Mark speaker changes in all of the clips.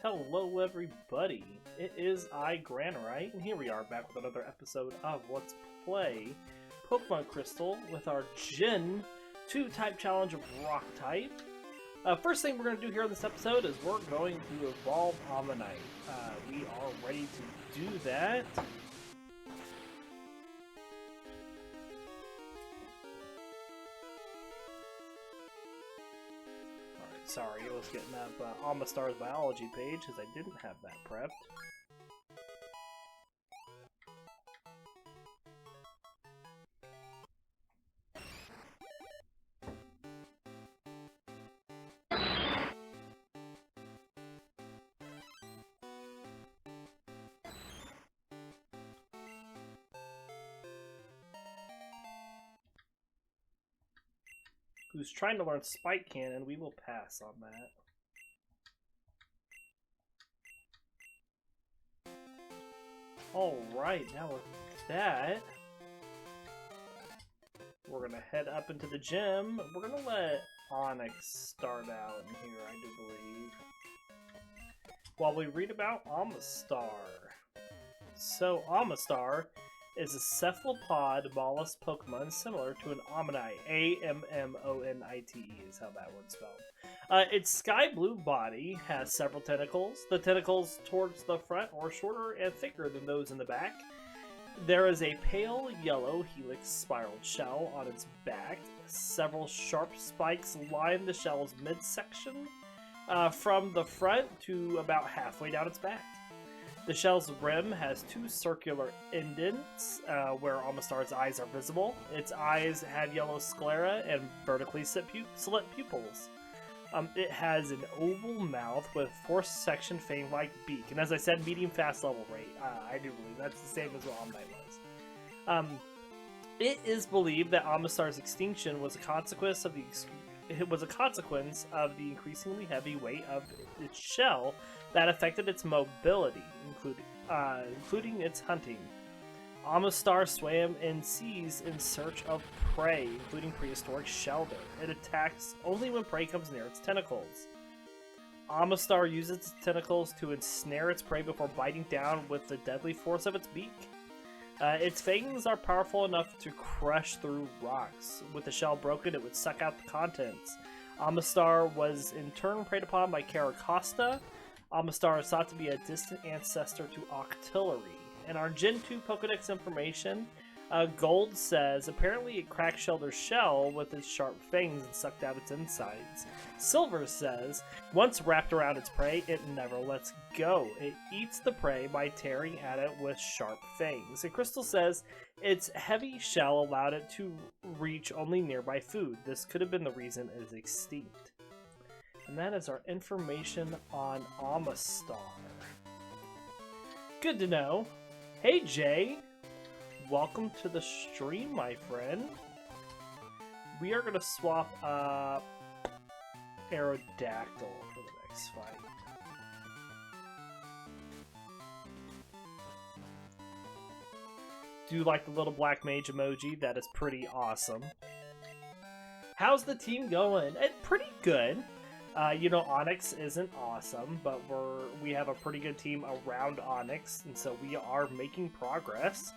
Speaker 1: Hello everybody, it is I, Granorite, and here we are back with another episode of Let's Play Pokemon Crystal with our Gen 2 type challenge of Rock type. First thing we're going to do here in this episode is we're going to evolve Omanyte. We are ready to do that. Sorry, I was getting up Omastar's biology page because I didn't have that prepped. Who's trying to learn Spike Cannon, we will pass on that. Alright, now with that, we're going to head up into the gym. We're going to let Onyx start out in here, I do believe, while we read about Omastar. So, Omastar is a cephalopod mollusk Pokemon similar to an Ammonite. A-M-M-O-N-I-T-E is how that one's spelled. Its sky blue body has several tentacles. The tentacles towards the front are shorter and thicker than those in the back. There is a pale yellow helix spiraled shell on its back. Several sharp spikes line the shell's midsection from the front to about halfway down its back. The shell's rim has two circular indents where Omastar's eyes are visible. Its eyes have yellow sclera and vertically slit pupils. It has an oval mouth with forced section fang-like beak. And as I said, medium fast level rate. I do believe that's the same as what Omanyte was. It is believed that Omastar's extinction was a consequence of the increasingly heavy weight of its shell that affected its mobility, including its hunting. Omastar swam in seas in search of prey, including prehistoric shelter. It attacks only when prey comes near its tentacles. Omastar uses its tentacles to ensnare its prey before biting down with the deadly force of its beak. Its fangs are powerful enough to crush through rocks. With the shell broken, it would suck out the contents. Omastar was in turn preyed upon by Caracosta. Omastar is thought to be a distant ancestor to Octillery. In our Gen 2 Pokedex information, Gold says apparently it cracked Shelter's shell with its sharp fangs and sucked out its insides. Silver says once wrapped around its prey, it never lets go. It eats the prey by tearing at it with sharp fangs. And Crystal says its heavy shell allowed it to reach only nearby food. This could have been the reason it is extinct. And that is our information on Omastar. Good to know. Hey Jay, welcome to the stream, my friend. We are going to swap up Aerodactyl for the next fight. Do you like the little black mage emoji? That is pretty awesome. How's the team going? Pretty good. You know, Onyx isn't awesome, but we have a pretty good team around Onyx, and so we are making progress.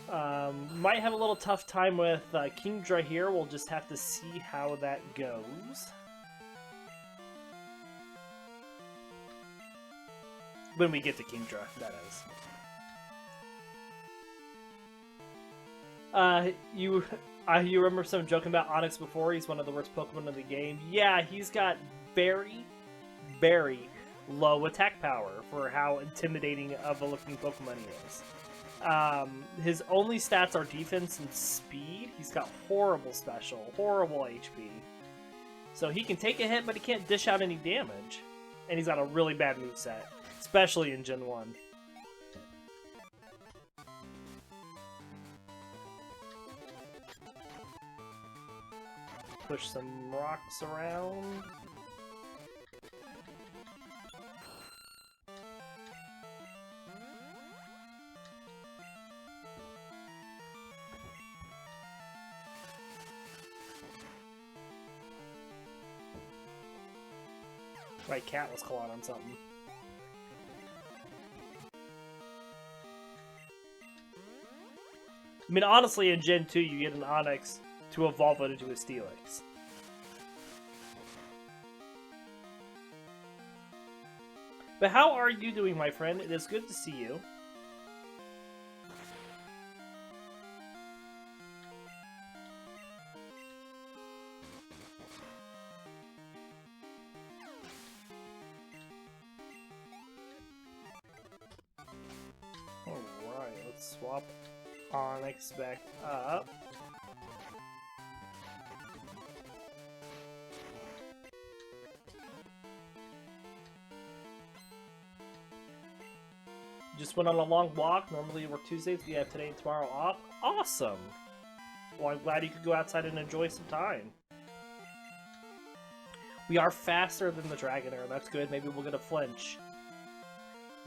Speaker 1: Might have a little tough time with Kingdra here. We'll just have to see how that goes. When we get to Kingdra, that is. You remember some joking about Onyx before? He's one of the worst Pokemon in the game. Yeah, he's got very, very low attack power for how intimidating of a looking Pokemon he is. His only stats are defense and speed. He's got horrible special, horrible HP. So he can take a hit, but he can't dish out any damage. And he's got a really bad moveset, especially in Gen 1. Push some rocks around. My cat was clawing on something. I mean, honestly, in Gen 2, you get an Onyx to evolve it into a Steelix. But how are you doing, my friend? It is good to see you. Alright, let's swap Onyx back up. Just went on a long walk. Normally we work Tuesdays. We have today and tomorrow off. Awesome! Well, I'm glad you could go outside and enjoy some time. We are faster than the Dragonair. That's good. Maybe we'll get a flinch.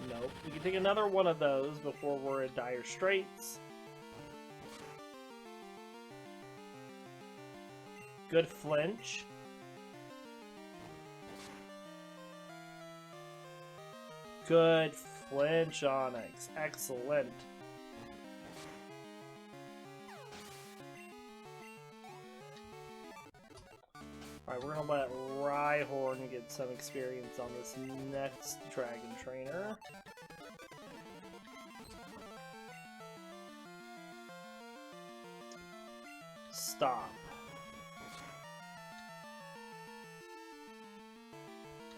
Speaker 1: Nope. We can take another one of those before we're in dire straits. Good flinch. Good flinch, Onyx. Excellent. Alright, we're gonna let Rhyhorn get some experience on this next Dragon Trainer. Stop.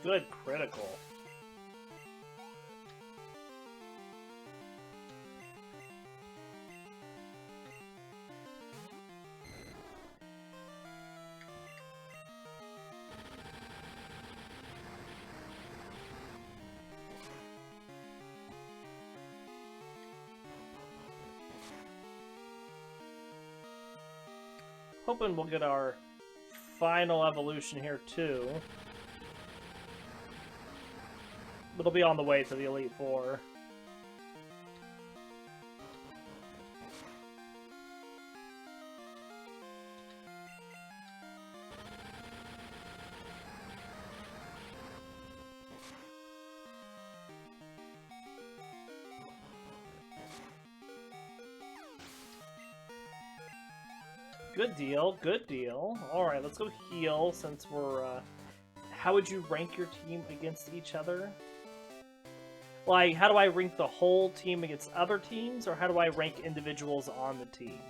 Speaker 1: Good critical. Hoping we'll get our final evolution here too. It'll be on the way to the Elite Four. Good deal, good deal. Alright, let's go heal since we're, how would you rank your team against each other? Like, how do I rank the whole team against other teams, or how do I rank individuals on the team?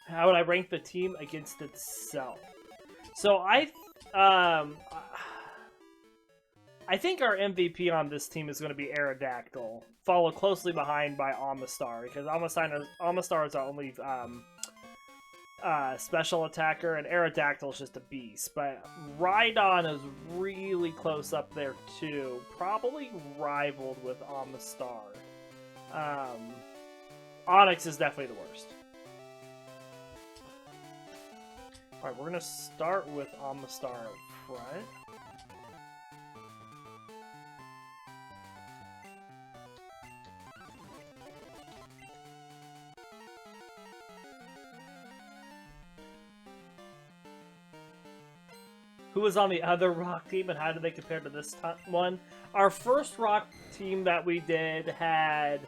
Speaker 1: How would I rank the team against itself? So I think our MVP on this team is going to be Aerodactyl, followed closely behind by Omastar, because Omastar is our only special attacker, and Aerodactyl is just a beast. But Rhydon is really close up there too, probably rivaled with Omastar. Onyx is definitely the worst. Alright, we're going to start with Omastar up front. Who was on the other rock team, and how did they compare to this one? Our first rock team that we did had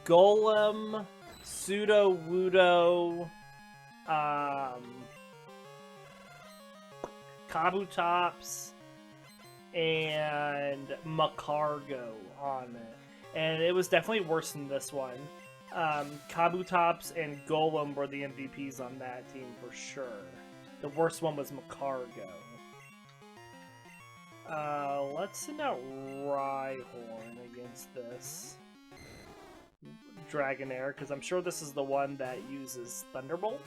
Speaker 1: Golem, Pseudo-Wudo, Kabutops, and Macargo on it. And it was definitely worse than this one. Kabutops and Golem were the MVPs on that team for sure. The worst one was Macargo. Let's send out Rhyhorn against this Dragonair, because I'm sure this is the one that uses Thunderbolt.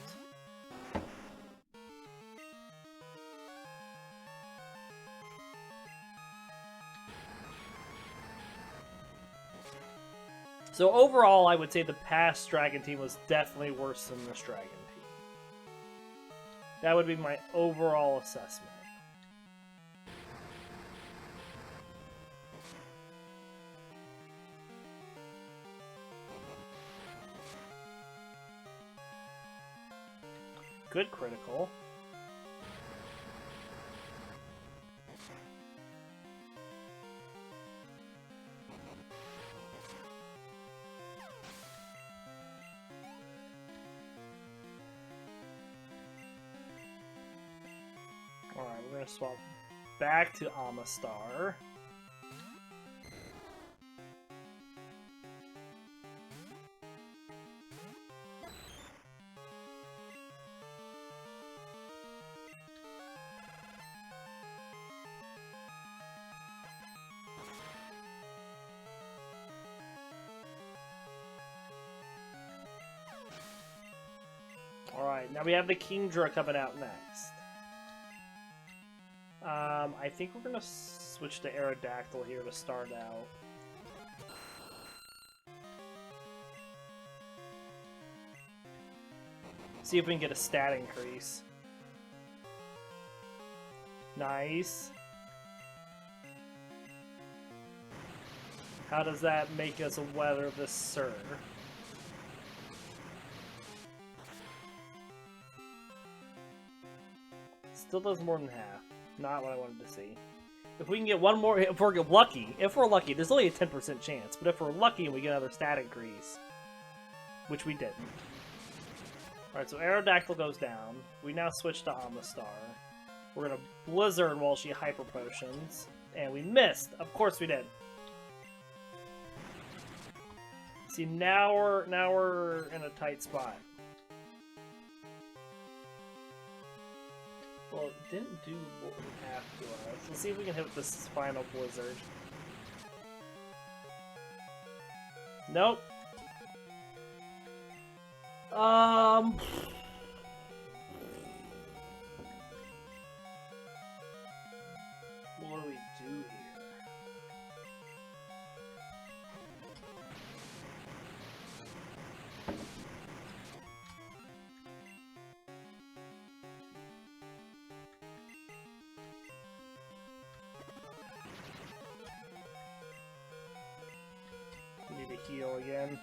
Speaker 1: So overall, I would say the past Dragon team was definitely worse than this Dragon team. That would be my overall assessment. good critical. Alright, we're gonna swap back to Omastar. Alright, now we have the Kingdra coming out next. I think we're gonna switch to Aerodactyl here to start out. See if we can get a stat increase. Nice. How does that make us weather the Sir? Still does more than half. Not what I wanted to see. If we can get one more, if we're lucky, there's only a 10% chance, but if we're lucky and we get another stat increase, which we didn't. Alright, so Aerodactyl goes down. We now switch to Omastar. We're gonna Blizzard while she Hyper Potions. And we missed! Of course we did. See, now we're in a tight spot. Well, it didn't do what we have to us. Let's see if we can hit this final Blizzard. Nope. What do we do here? We need to heal again.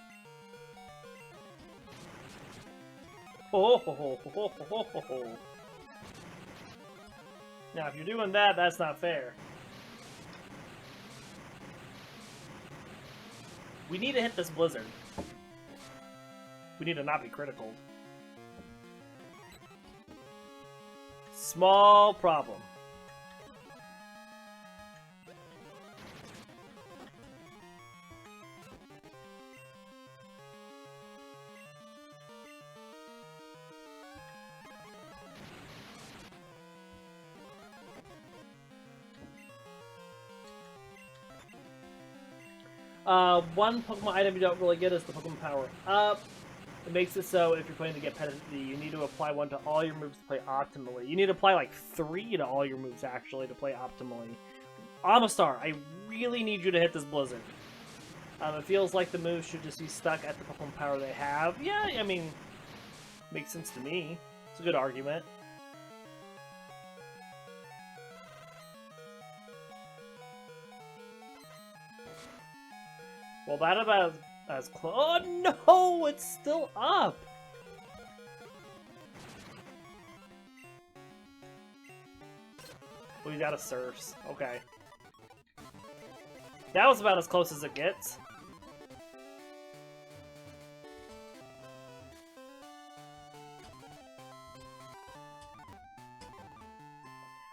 Speaker 1: Ho ho ho ho ho ho ho ho. Now, if you're doing that, that's not fair. We need to hit this Blizzard. We need to not be critical. Small problem. One Pokemon item you don't really get is the Pokemon Power Up. It makes it so if you're playing to get competitively, you need to apply one to all your moves to play optimally. You need to apply like 3 to all your moves actually to play optimally. Omastar, I really need you to hit this Blizzard. It feels like the moves should just be stuck at the Pokemon power they have. Yeah, I mean, makes sense to me. It's a good argument. Well, that about as close. Oh no, it's still up. We got a Surfs. Okay. That was about as close as it gets.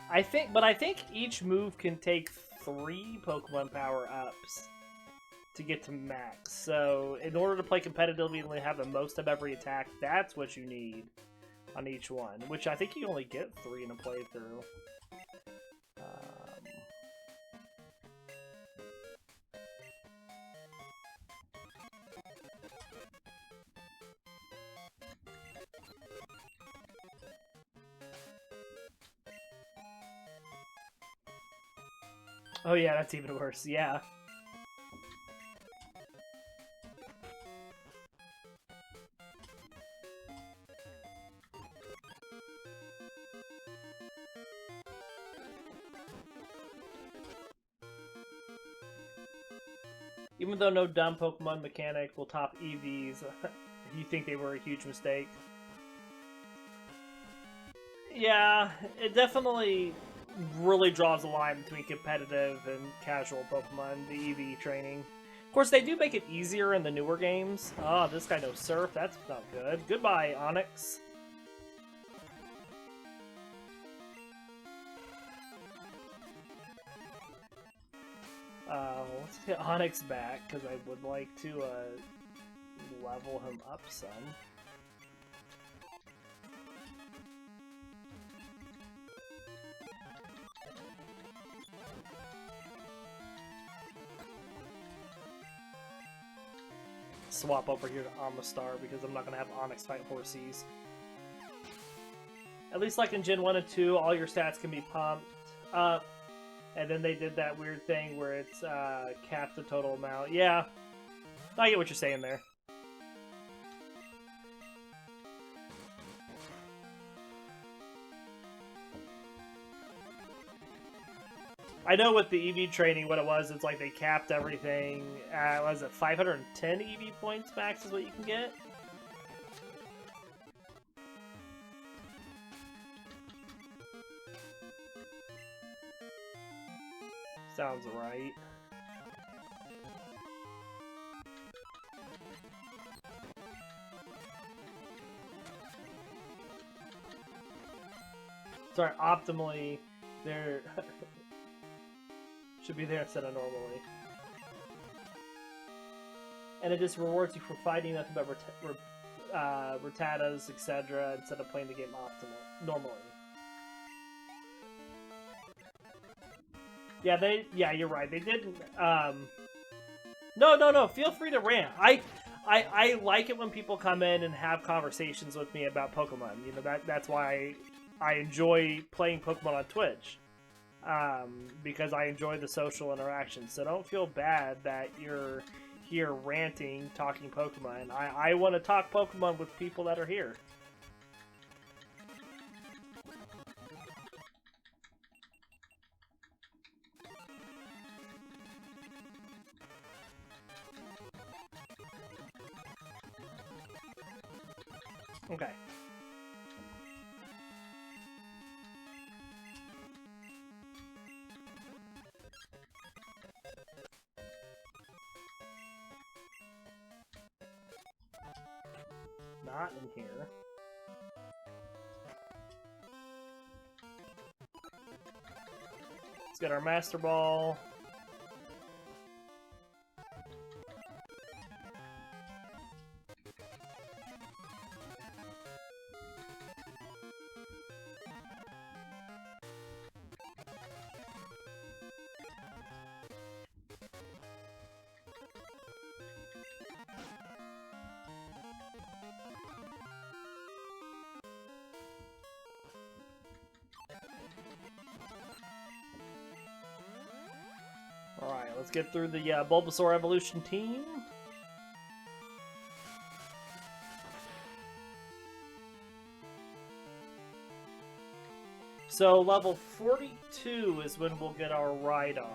Speaker 1: I think each move can take 3 Pokemon power-ups to get to max. So, in order to play competitively and have the most of every attack, that's what you need on each one. Which I think you only get 3 in a playthrough. Oh yeah, that's even worse, yeah. Even though no dumb Pokemon mechanic will top EVs, you think they were a huge mistake? Yeah, it definitely really draws a line between competitive and casual Pokemon, the EV training. Of course, they do make it easier in the newer games. Oh, this guy knows Surf. That's not good. Goodbye, Onyx. Let's get Onyx back, because I would like to level him up some. Swap over here to Omastar because I'm not going to have Onyx fight Horseys. At least like in Gen 1 and 2, all your stats can be pumped up. And then they did that weird thing where it's capped the total amount. Yeah, I get what you're saying there. I know with the EV training, what it was, it's like they capped everything at, what is it, 510 EV points max is what you can get? Sounds right. Sorry, optimally, they're... should be there instead of normally. And it just rewards you for fighting nothing but Rattatas, etc., instead of playing the game normally. Yeah, you're right. They didn't. No. Feel free to rant. I like it when people come in and have conversations with me about Pokemon. You know, that's why I enjoy playing Pokemon on Twitch. Because I enjoy the social interaction. So don't feel bad that you're here ranting, talking Pokemon. I want to talk Pokemon with people that are here. Okay. Not in here. Let's get our Master Ball. Alright, let's get through the Bulbasaur Evolution team. So level 42 is when we'll get our Rhyhorn.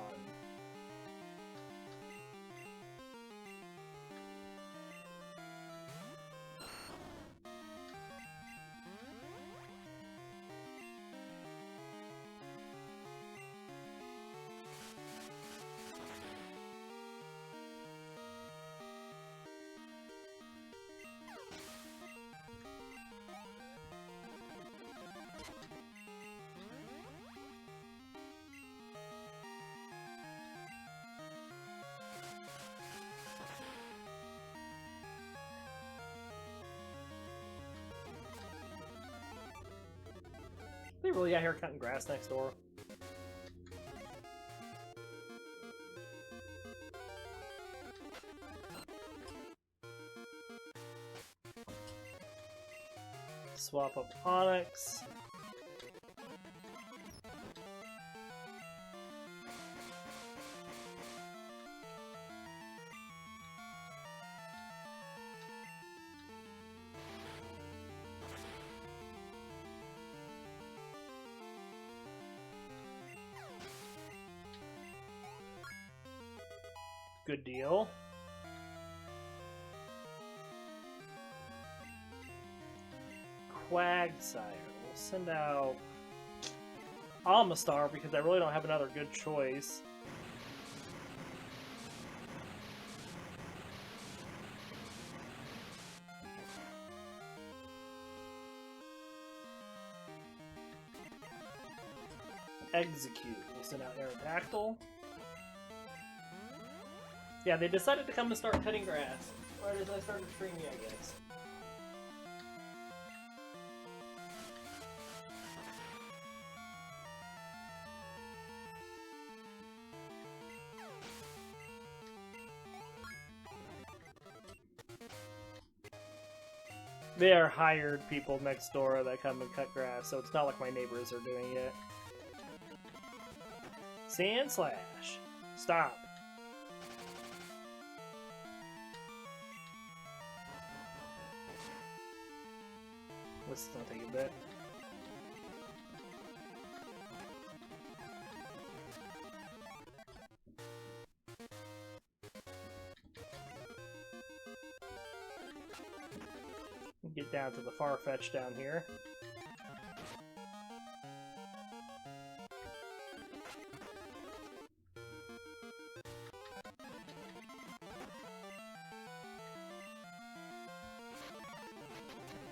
Speaker 1: They really out here cutting grass next door. Swap up Onyx. Good deal. Quagsire. We'll send out Omastar because I really don't have another good choice. Exeggutor. We'll send out Aerodactyl. Yeah, they decided to come and start cutting grass right as I started streaming, I guess. They are hired people next door that come and cut grass, so it's not like my neighbors are doing it. Sand Slash. Stop. This is gonna take a bit. Get down to the Farfetch down here.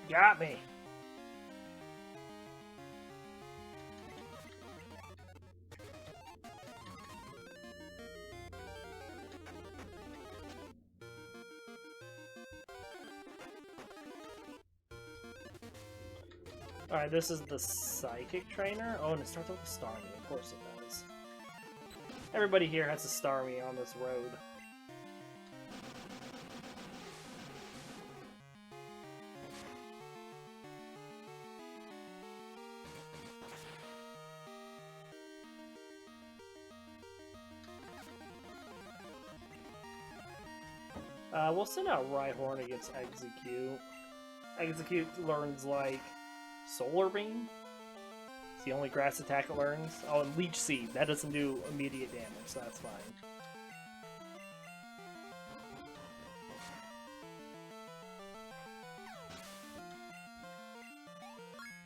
Speaker 1: Got me. Alright, this is the Psychic Trainer. Oh, and it starts with a Starmie. Of course it does. Everybody here has a Starmie on this road. We'll send out Rhyhorn against Exeggutor. Exeggutor learns, like, Solar Beam? It's the only grass attack it learns. Oh, and Leech Seed. That doesn't do immediate damage, so that's fine.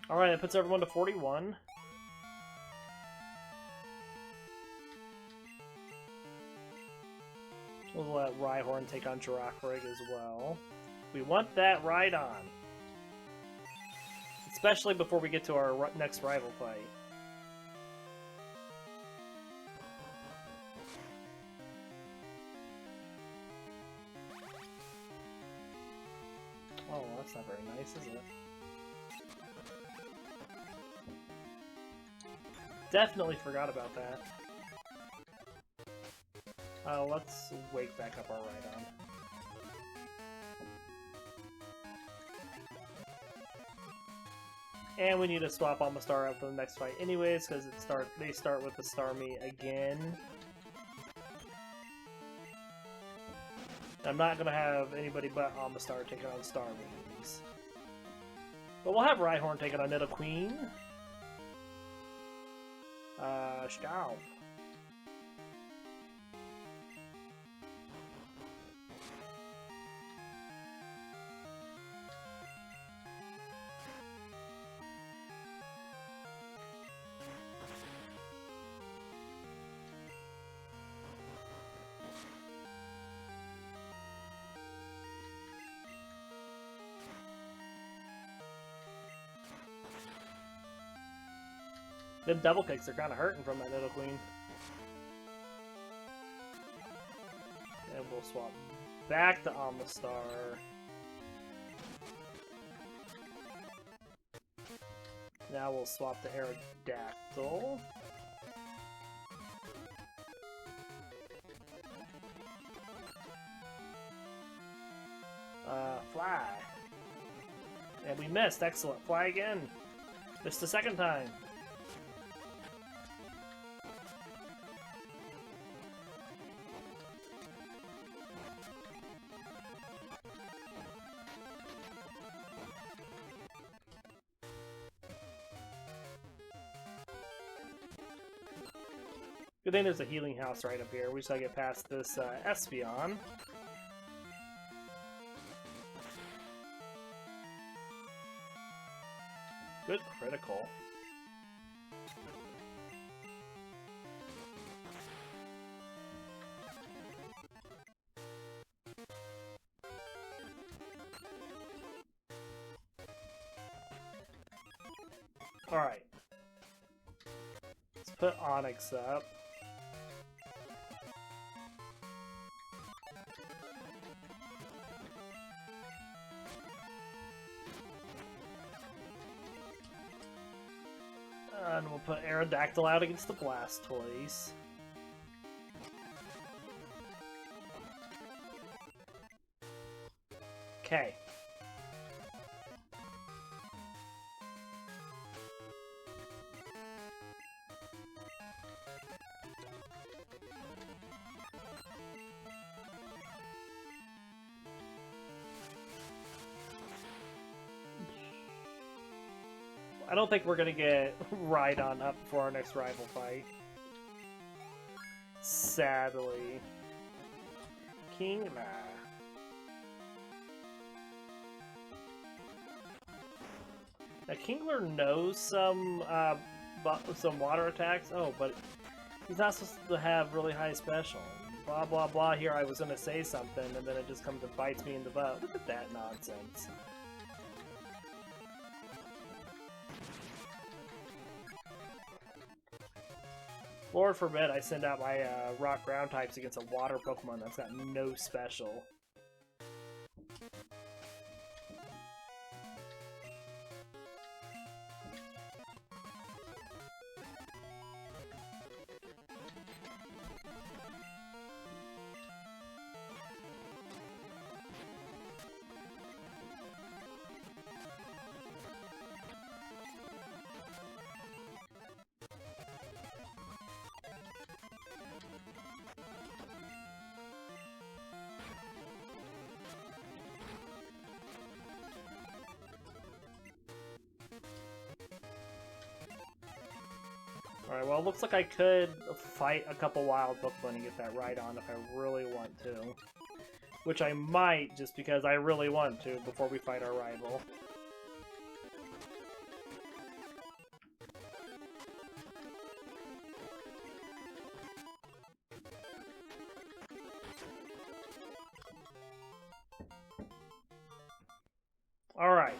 Speaker 1: Alright, that puts everyone to 41. We'll let Rhyhorn take on Girafarig as well. We want that right on. Especially before we get to our next rival fight. Oh, that's not very nice, is it? Definitely forgot about that. Let's wake back up our Rhydon. And we need to swap Omastar out for the next fight anyways, because they start with the Starmie again. I'm not going to have anybody but Omastar taking on Starmies. But we'll have Rhyhorn taking on Nidoqueen. Scow. Them double kicks are kind of hurting from that Nidoqueen. And we'll swap back to Omastar. Now we'll swap to Aerodactyl. Fly. And we missed. Excellent. Fly again. Missed the second time. Good thing there's a healing house right up here. We just gotta get past this Espeon. Good critical. Alright. Let's put Onyx up. And we'll put Aerodactyl out against the Blastoise. Okay. I don't think we're gonna get Rhydon up for our next rival fight. Sadly. Kingdra. Now Kingdra knows some water attacks. Oh, but he's not supposed to have really high special. Blah blah blah. Here I was gonna say something, and then it just comes and bites me in the butt. Look at that nonsense. Lord forbid I send out my rock ground types against a water Pokemon that's got no special. Alright, well, it looks like I could fight a couple wild Pokemon and get that Rhydon if I really want to. Which I might, just because I really want to, before we fight our rival. Alright.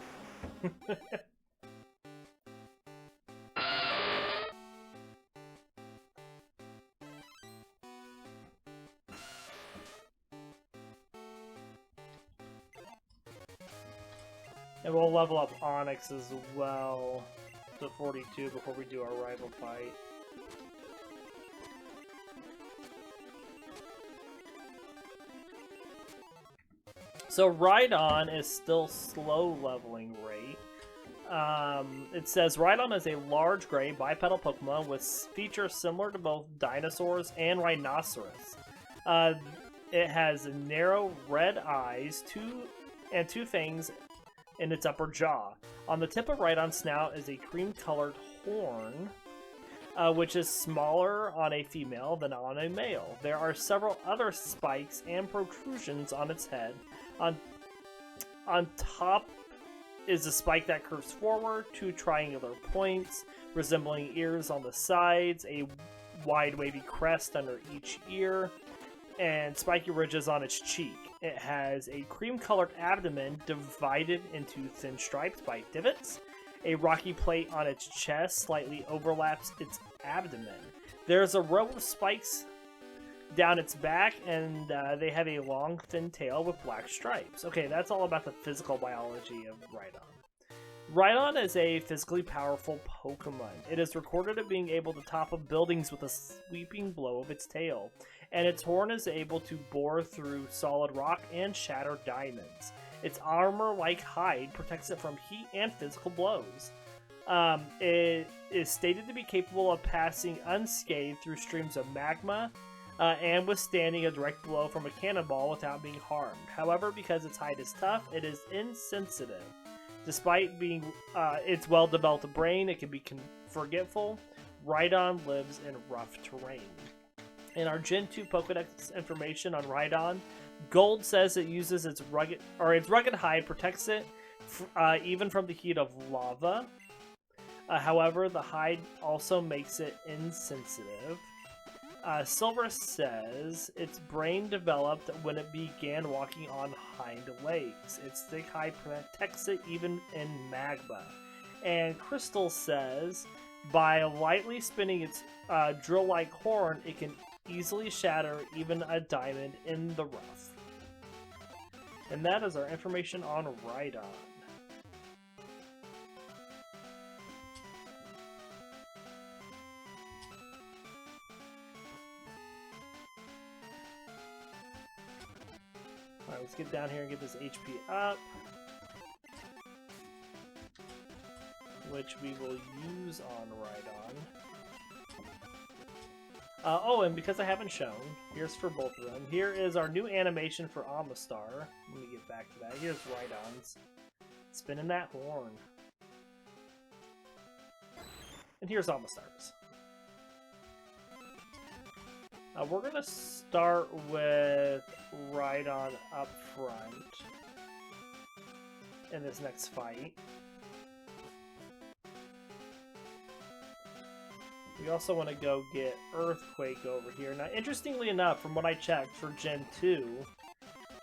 Speaker 1: And we'll level up Onyx as well to 42 before we do our rival fight. So Rhydon is still slow leveling rate. It says Rhydon is a large gray bipedal Pokemon with features similar to both dinosaurs and rhinoceros. It has narrow red eyes, two fangs in its upper jaw. On the tip of Rhydon's snout is a cream-colored horn, which is smaller on a female than on a male. There are several other spikes and protrusions on its head. On top is a spike that curves forward, two triangular points resembling ears on the sides, a wide wavy crest under each ear, and spiky ridges on its cheek. It has a cream-colored abdomen divided into thin stripes by divots. A rocky plate on its chest slightly overlaps its abdomen. There's a row of spikes down its back, and they have a long, thin tail with black stripes. Okay, that's all about the physical biology of Rhydon. Rhydon is a physically powerful Pokemon. It is recorded as being able to topple buildings with a sweeping blow of its tail, and its horn is able to bore through solid rock and shatter diamonds. Its armor-like hide protects it from heat and physical blows. It is stated to be capable of passing unscathed through streams of magma, and withstanding a direct blow from a cannonball without being harmed. However, because its hide is tough, it is insensitive. Despite being its well-developed brain, it can be forgetful. Rhydon lives in rough terrain. In our Gen 2 Pokedex information on Rhydon, Gold says it uses its rugged hide protects it even from the heat of lava. However, the hide also makes it insensitive. Silver says its brain developed when it began walking on hind legs. Its thick hide protects it even in magma. And Crystal says by lightly spinning its drill-like horn, it can easily shatter even a diamond in the rough. And that is our information on Rhydon. Alright, let's get down here and get this HP up, which we will use on Rhydon. Oh, and because I haven't shown, here's for both of them. Here is our new animation for Omastar. Let me get back to that. Here's Rhydon's spinning that horn. And here's Omastar's. We're going to start with Rhydon up front in this next fight. We also want to go get Earthquake over here. Now, interestingly enough, from what I checked for Gen 2,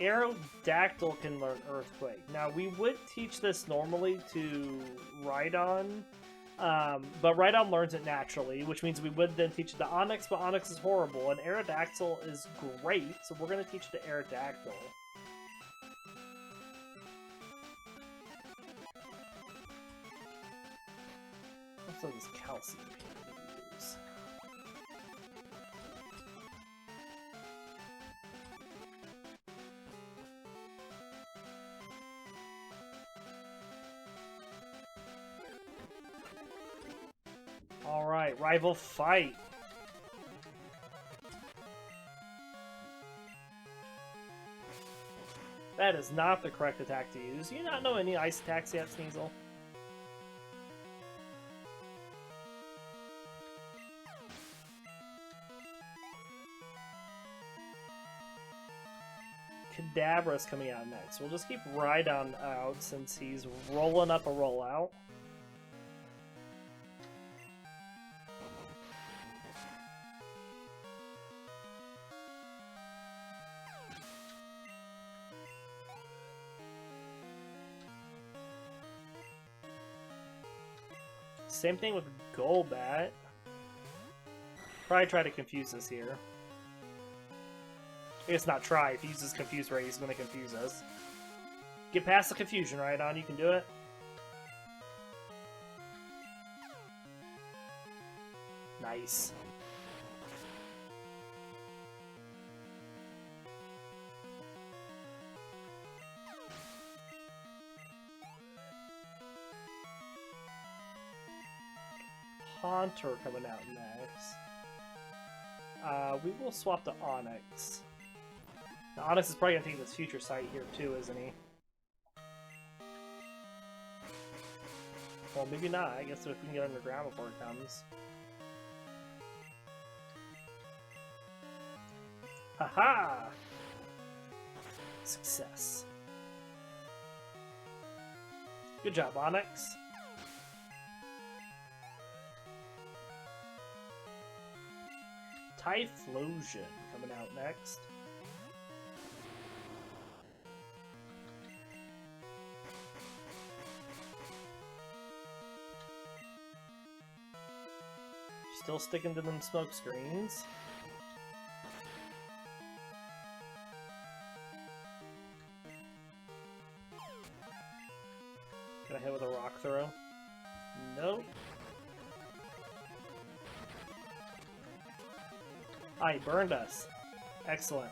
Speaker 1: Aerodactyl can learn Earthquake. Now, we would teach this normally to Rhydon, but Rhydon learns it naturally, which means we would then teach it to Onyx, but Onyx is horrible, and Aerodactyl is great, so we're going to teach it to Aerodactyl. Also, this calcium can we use? Alright, rival fight. That is not the correct attack to use. Do you not know any ice attacks yet, Sneasel? Kadabra's coming out next. We'll just keep Rhydon out since he's rolling up a rollout. Same thing with Golbat. Probably try to confuse us here. I guess not try. If he uses Confuse Ray, he's going to confuse us. Get past the confusion, Rhydon. You can do it. Nice. Haunter coming out next. We will swap to Onyx. Now, Onyx is probably going to take this future sight here too, isn't he? Well, maybe not. I guess if we can get underground before it comes. Haha! Success. Good job, Onyx. Typhlosion coming out next. Still sticking to them smoke screens. Can I hit with a rock throw? Nope. Ah, he burned us. Excellent.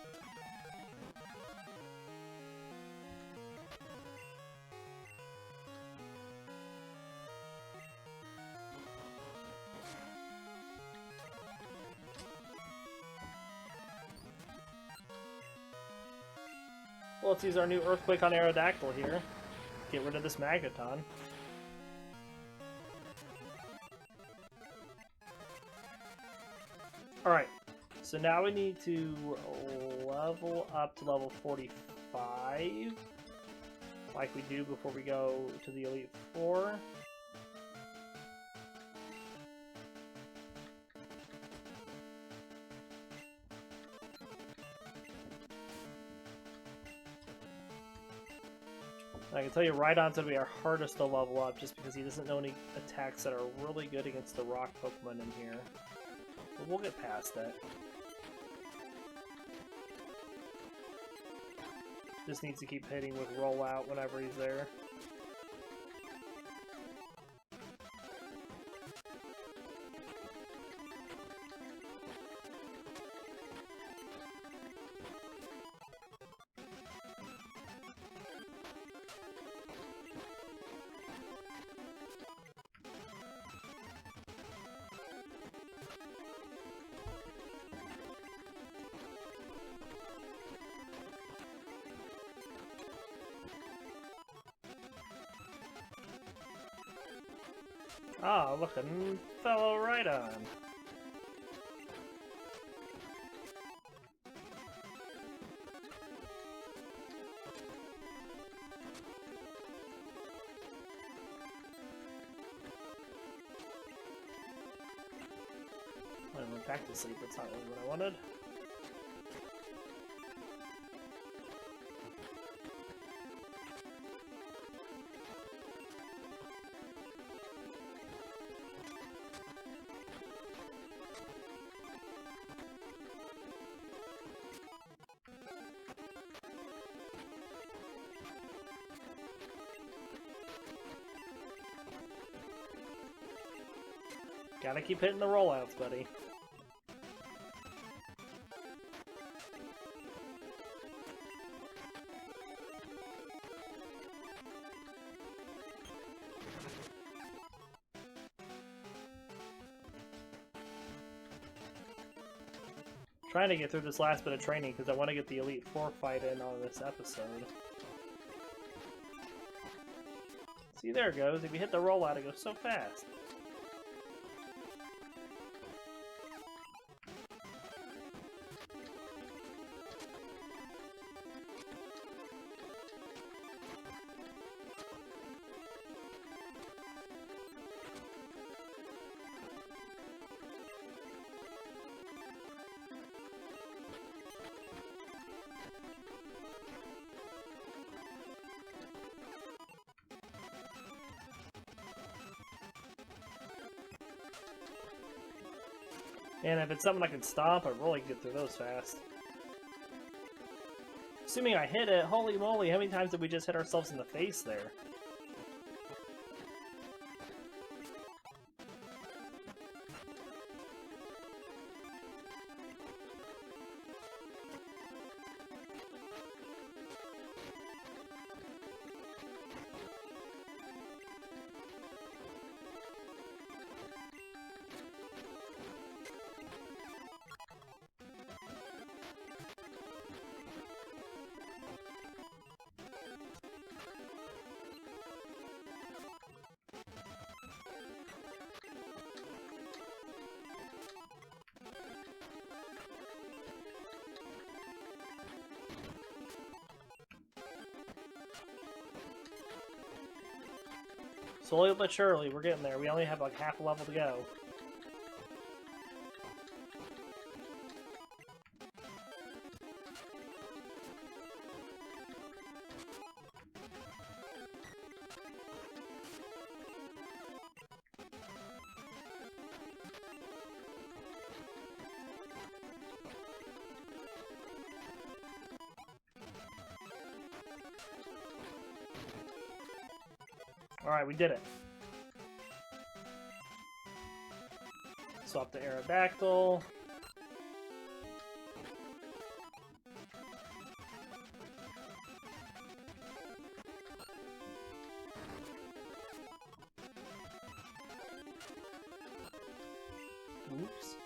Speaker 1: Well, let's use our new Earthquake on Aerodactyl here. Get rid of this Magneton. Alright. So now we need to level up to level 45, like we do before we go to the Elite Four. I can tell you Rhydon's going to be our hardest to level up just because he doesn't know any attacks that are really good against the rock Pokemon in here. But we'll get past that. Just needs to keep hitting with Rollout whenever he's there. Ah, look, a fellow Rhydon. I went back to sleep, that's not really what I wanted. Gotta keep hitting the rollouts, buddy. Trying to get through this last bit of training because I want to get the Elite Four fight in on this episode. See, there it goes. If you hit the rollout, it goes so fast. And if it's something I can stomp, I really can get through those fast. Assuming I hit it, holy moly, how many times did we just hit ourselves in the face there? Slowly but surely, we're getting there. We only have like half a level to go. Alright, we did it. Swap the Aerodactyl. Oops.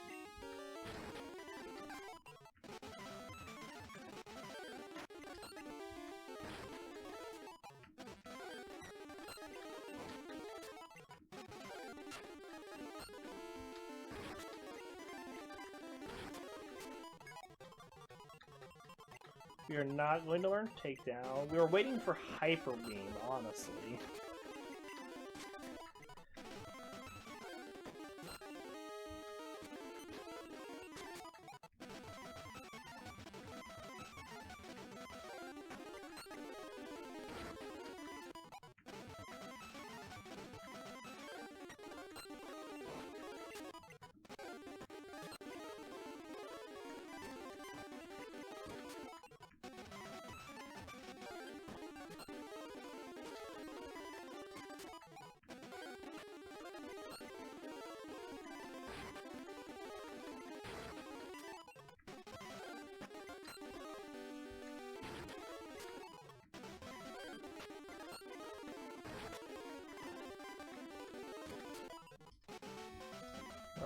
Speaker 1: We are not going to learn Takedown. We were waiting for Hyper Beam, honestly.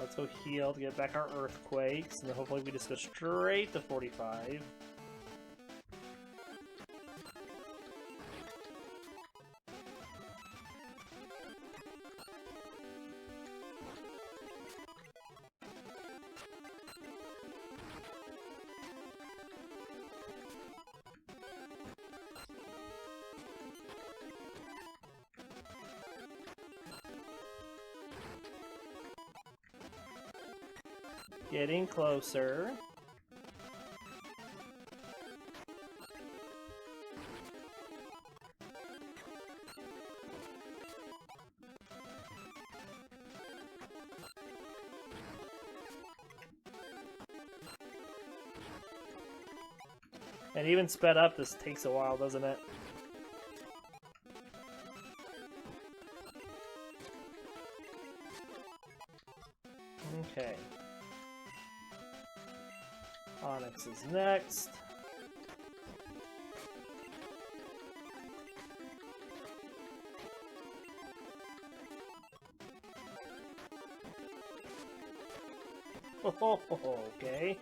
Speaker 1: Let's go heal to get back our earthquakes, and then hopefully we just go straight to 45. Getting closer. And even sped up, this takes a while, doesn't it? Okay. Onyx is next. Oh, okay.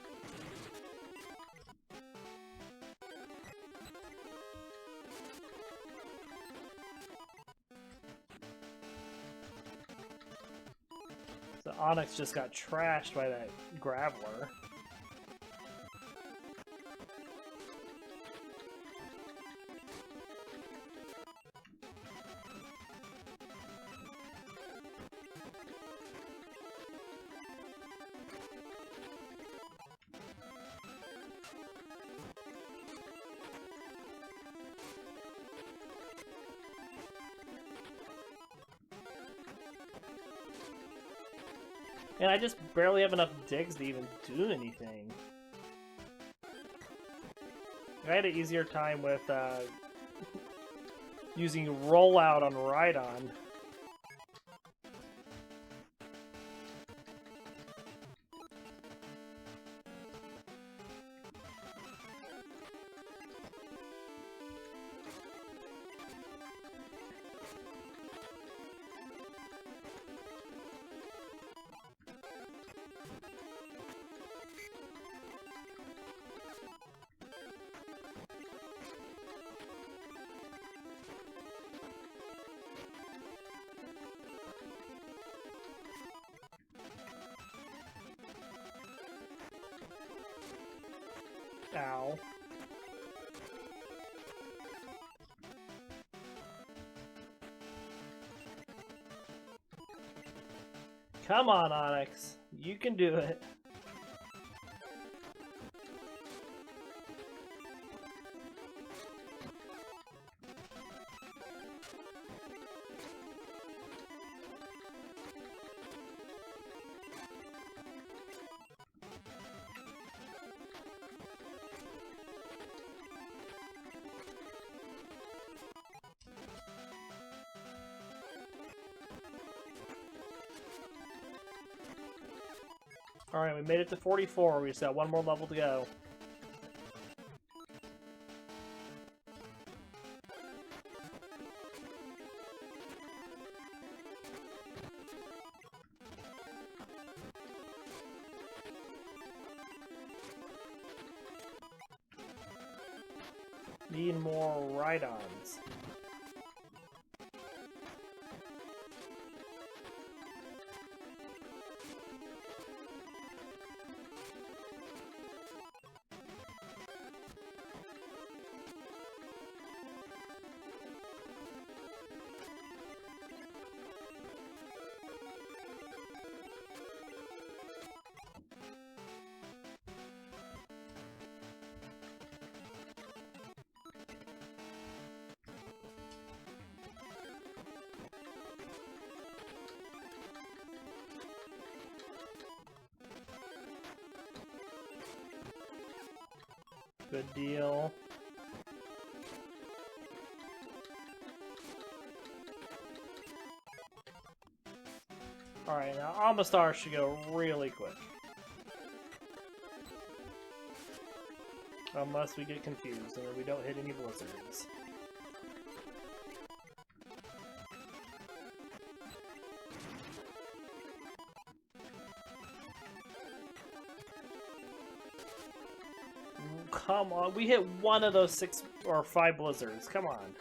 Speaker 1: So Onyx just got trashed by that Graveler. And I just barely have enough digs to even do anything. I had an easier time with using rollout on Rhyhorn. Ow. Come on, Onyx. You can do it. Alright, we made it to 44. We just got one more level to go. Need more Rhyhorns. Good deal. Alright, now Omastar should go really quick. Unless we get confused and then we don't hit any blizzards. come on. We hit one of those 6 or 5 blizzards. Come on.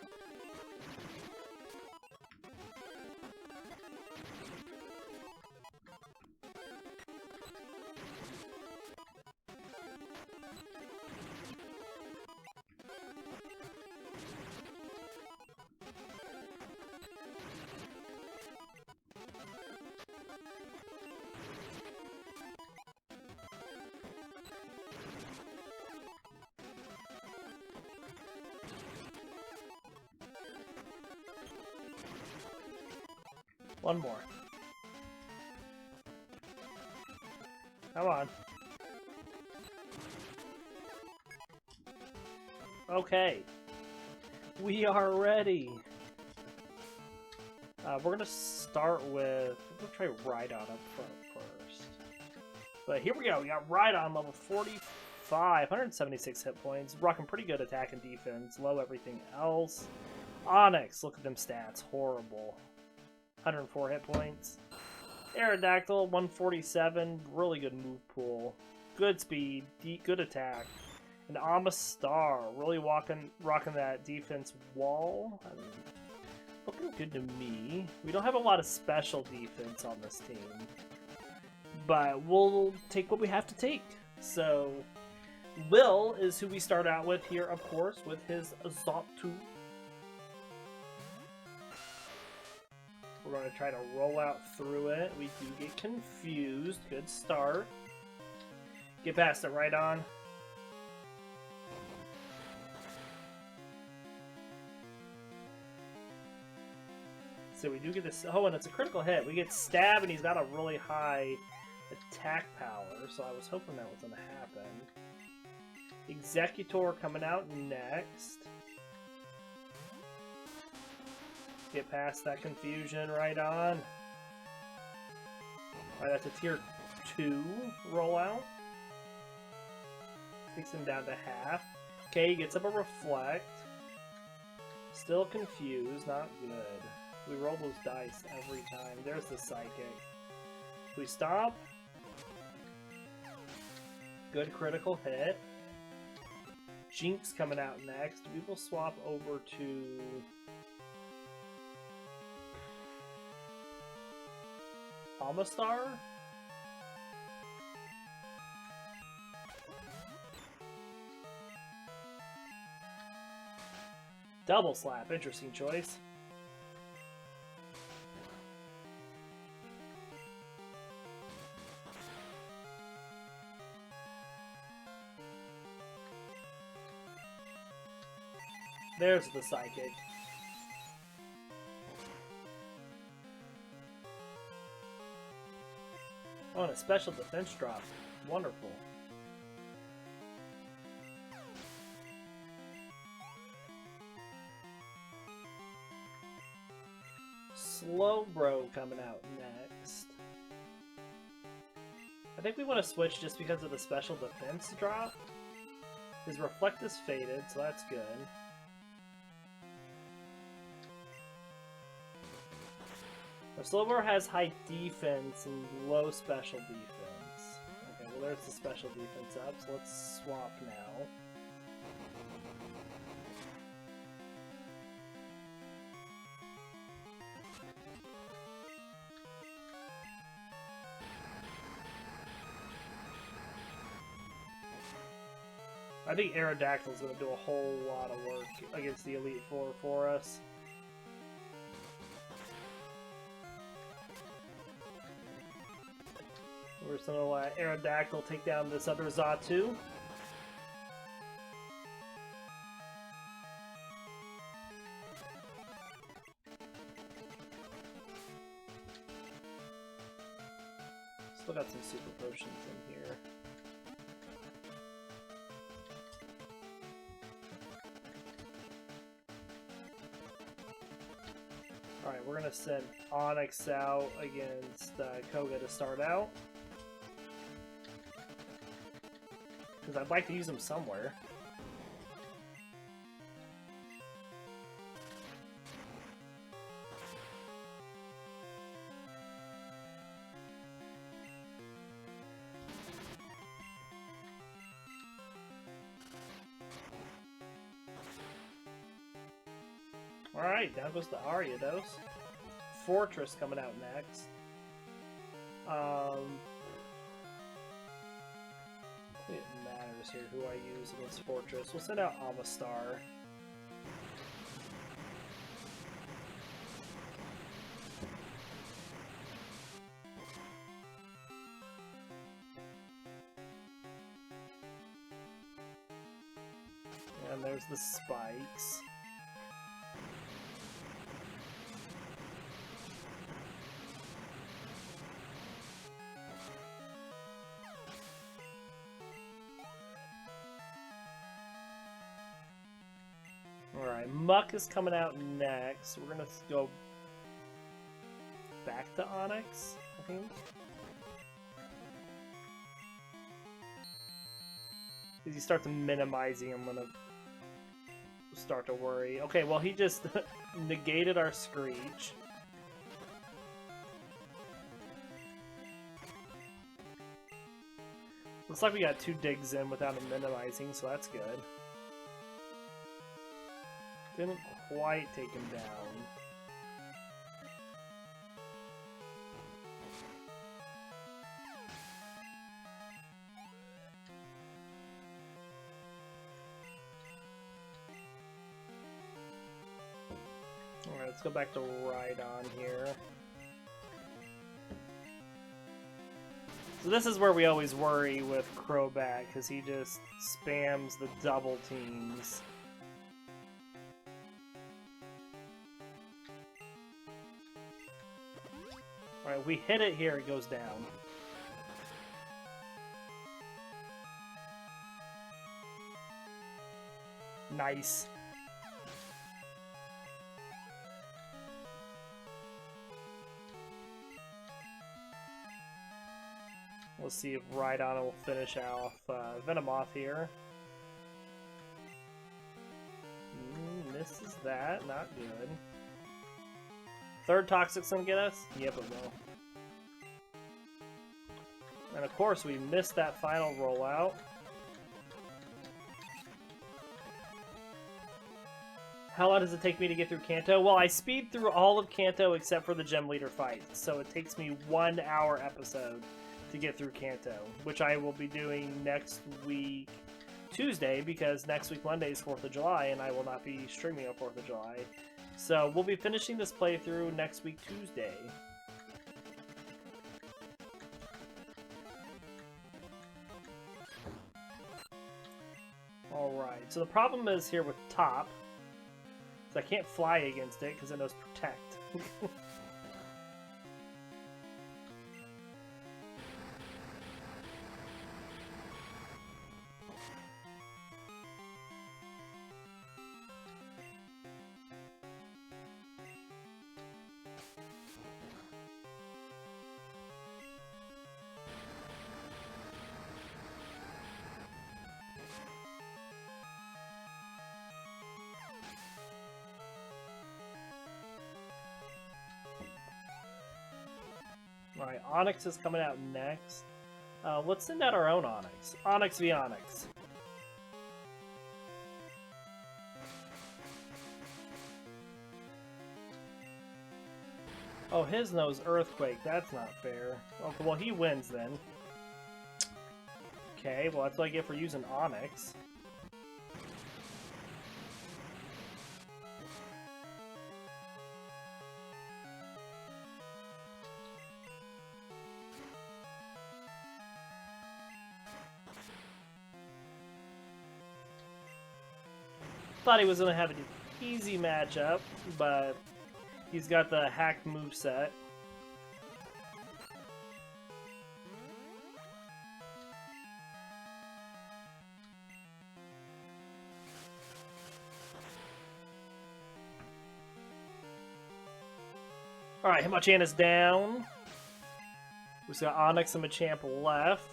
Speaker 1: One more. Come on. Okay. We are ready. We're going to start with... We'll try Rhyhorn up front first. But here we go. We got Rhyhorn level 45. 176 hit points. Rocking pretty good attack and defense. Low everything else. Onyx. Look at them stats. Horrible. 104 hit points. Aerodactyl, 147. Really good move pool. Good speed. Good attack. And Omastar, really rocking that defense wall. I mean, looking good to me. We don't have a lot of special defense on this team. But we'll take what we have to take. So, Will is who we start out with here, of course, with his Xatu. We're going to try to roll out through it. We do get confused. Good start. Get past it right on. So we do get this. Oh, and it's a critical hit. We get stabbed, and he's got a really high attack power. So I was hoping that was going to happen. Exeggutor coming out next. Get past that confusion right on. Alright, that's a tier 2 rollout. Takes him down to half. Okay, he gets up a reflect. Still confused, not good. We roll those dice every time. There's the psychic. We stop. Good critical hit. Jinx coming out next. We will swap over to... Omastar? Double slap, interesting choice. There's the psychic. Oh, and a special defense drop. Wonderful. Slowbro coming out next. I think we want to switch just because of the special defense drop. His reflect is faded, so that's good. Our Slowbro has high defense and low special defense. Okay, well there's the special defense up, so let's swap now. I think Aerodactyl is going to do a whole lot of work against the Elite Four for us. We're just going to let Aerodactyl take down this other Xatu. Still got some super potions in here. Alright, we're going to send Onyx out against Koga to start out. Because I'd like to use him somewhere. Alright, down goes the Ariados. Fortress coming out next. It matters here who I use against Fortress. We'll send out Omastar. And there's the spikes. Alright, Muck is coming out next. We're gonna go back to Onyx, I think. As you start to minimizing, I'm gonna start to worry. Okay, well he just negated our Screech. Looks like we got 2 digs in without him minimizing, so that's good. Didn't quite take him down. Alright, let's go back to Rhyhorn here. So this is where we always worry with Crobat, because he just spams the double teams. Alright, we hit it here, it goes down. Nice. We'll see if Rhyhorn will finish off Venomoth here. Misses that, not good. Third Toxic's gonna get us? Yep, it will. And of course, we missed that final rollout. How long does it take me to get through Kanto? Well, I speed through all of Kanto except for the Gem Leader fight, so it takes me 1 hour episode to get through Kanto, which I will be doing next week Tuesday, because next week Monday is 4th of July, and I will not be streaming on 4th of July. So we'll be finishing this playthrough next week Tuesday. Alright, so the problem is here with Top, so I can't fly against it because it knows Protect. Alright, Onyx is coming out next. Let's send out our own Onyx. Onyx v Onyx. Oh, his knows Earthquake. That's not fair. Okay, well, he wins then. Okay, well, that's what I get for using Onyx. Thought he was going to have an easy matchup, but he's got the hacked moveset. Alright, Hitmonchan is down. We've got Onyx and Machamp left.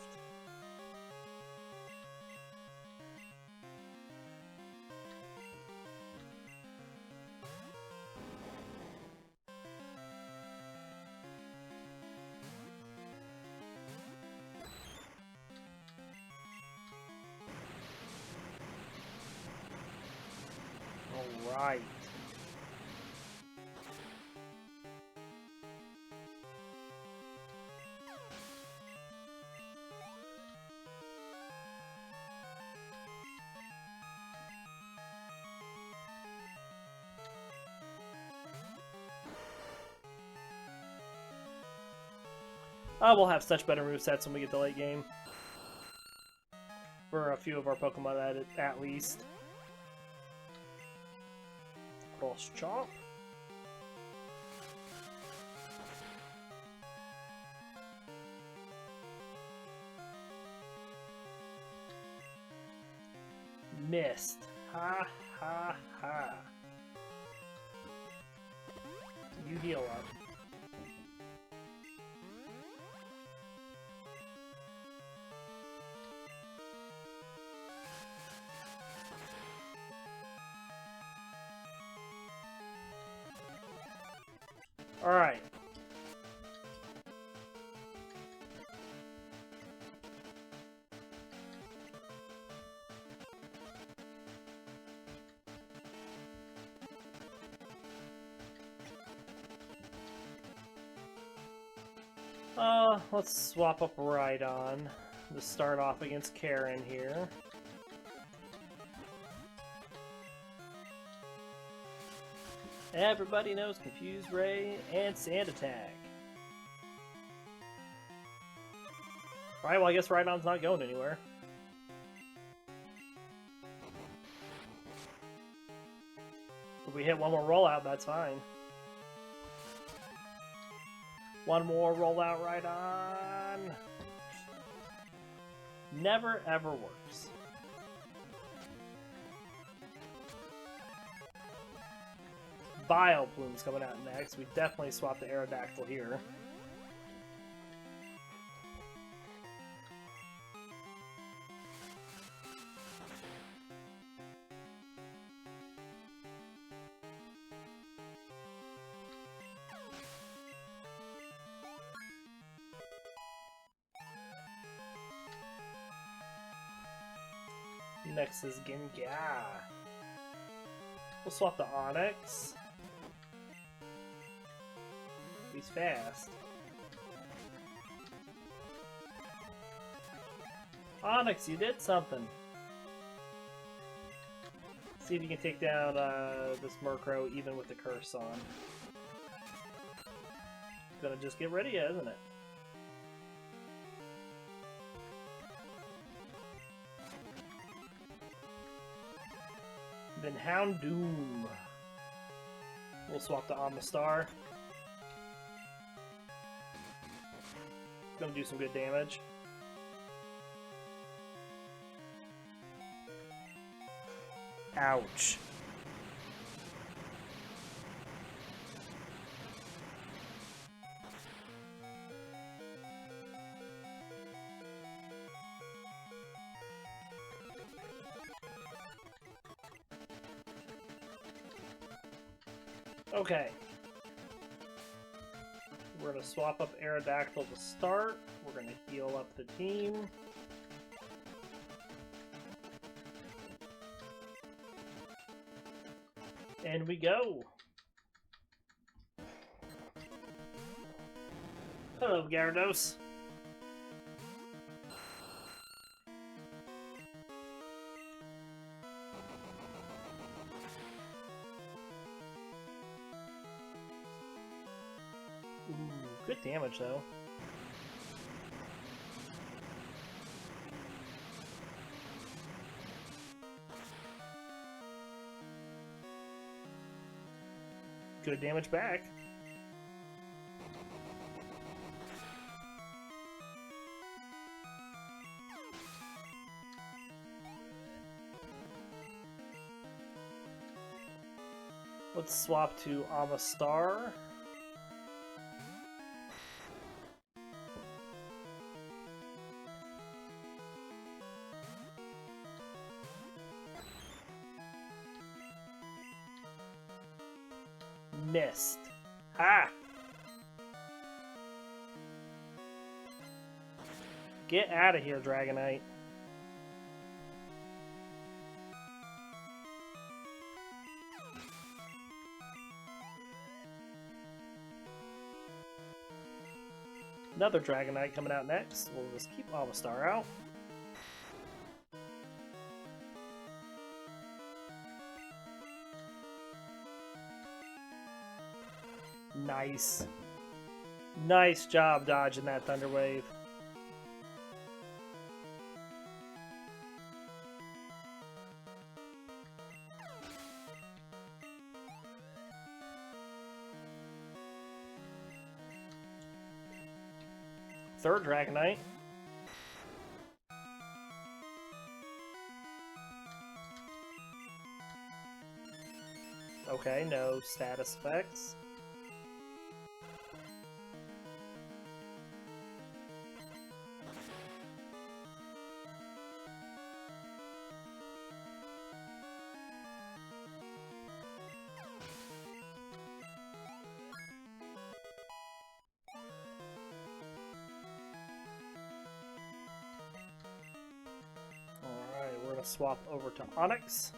Speaker 1: Alright. We'll have such better movesets when we get to late game. For a few of our Pokemon at least. Cross Chomp. Missed. Ha ha ha. You heal up. Alright. Let's swap up Rhydon to start off against Karen here. Everybody knows Confuse Ray and Sand Attack. Alright, well I guess Rhydon's not going anywhere. If we hit one more rollout, that's fine. One more rollout Rhydon. Never ever works. Vileplume's coming out next. We definitely swapped the Aerodactyl here. Next is Gengar. We'll swap the Onyx. He's fast. Onyx, you did something. See if you can take down this Murkrow even with the curse on. Gonna just get rid of you, isn't it? Then Houndoom. We'll swap to Omastar. Gonna do some good damage. Ouch. Okay. We're going to swap up Aerodactyl to start. We're going to heal up the team. And we go. Hello, Gyarados. Good damage, though. Good damage back. Let's swap to Omastar. Missed. Ha! Get out of here, Dragonite. Another Dragonite coming out next. We'll just keep Omastar out. Nice. Nice job dodging that Thunder Wave. Third Dragonite. Okay, no status effects. Alright, we're gonna swap over to Onyx.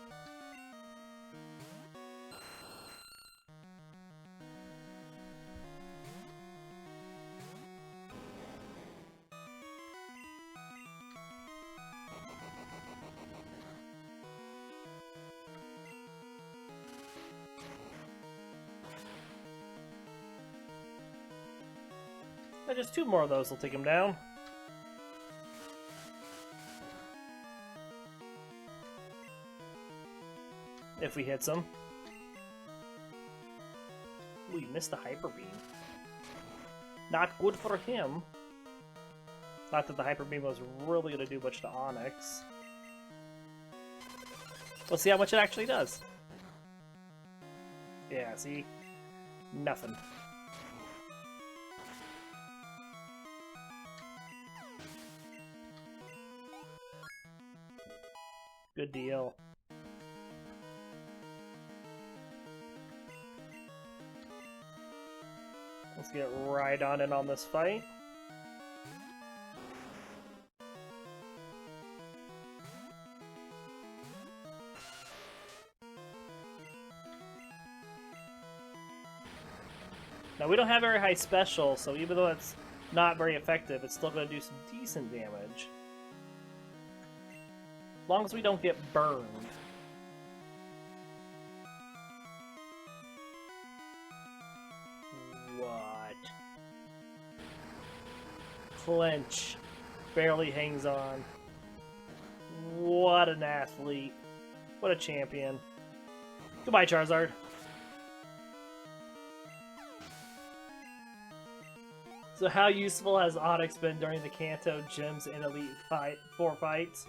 Speaker 1: Just two more of those will take him down. If we hit some. Ooh, he missed the Hyper Beam. Not good for him. Not that the Hyper Beam was really going to do much to Onyx. We'll see how much it actually does. Yeah, see? Nothing. Good deal. Let's get right on in on this fight. Now, we don't have very high special, so even though it's not very effective, it's still going to do some decent damage. As long as we don't get burned. What? Clench. Barely hangs on. What an athlete. What a champion. Goodbye, Charizard. So how useful has Onyx been during the Kanto Gyms and Elite Four fights?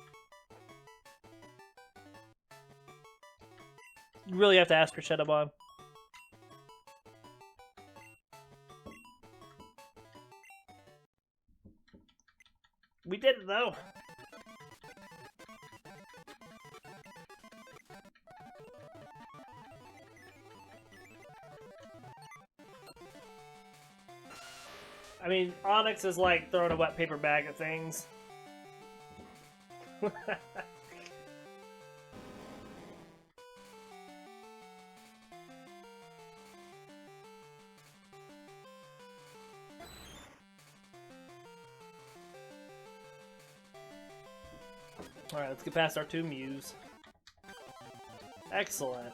Speaker 1: You really have to ask her, Shadowbomb. We did it, though. I mean, Onyx is like throwing a wet paper bag at things. Alright, let's get past our two Mews. Excellent.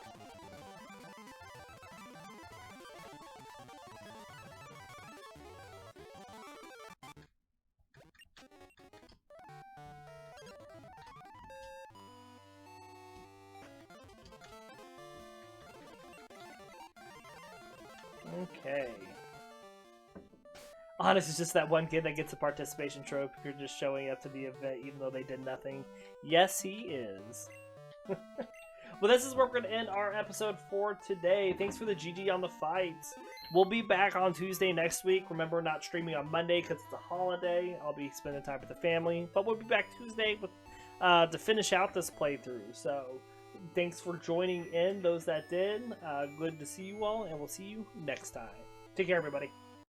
Speaker 1: Okay. Onyx is just that one kid that gets a participation trophy if you're just showing up to the event even though they did nothing. Yes, he is. Well, this is where we're going to end our episode for today. Thanks for the GG on the fights. We'll be back on Tuesday next week. Remember, not streaming on Monday because it's a holiday. I'll be spending time with the family. But we'll be back Tuesday with to finish out this playthrough. So, thanks for joining in, those that did. Good to see you all, and we'll see you next time. Take care, everybody.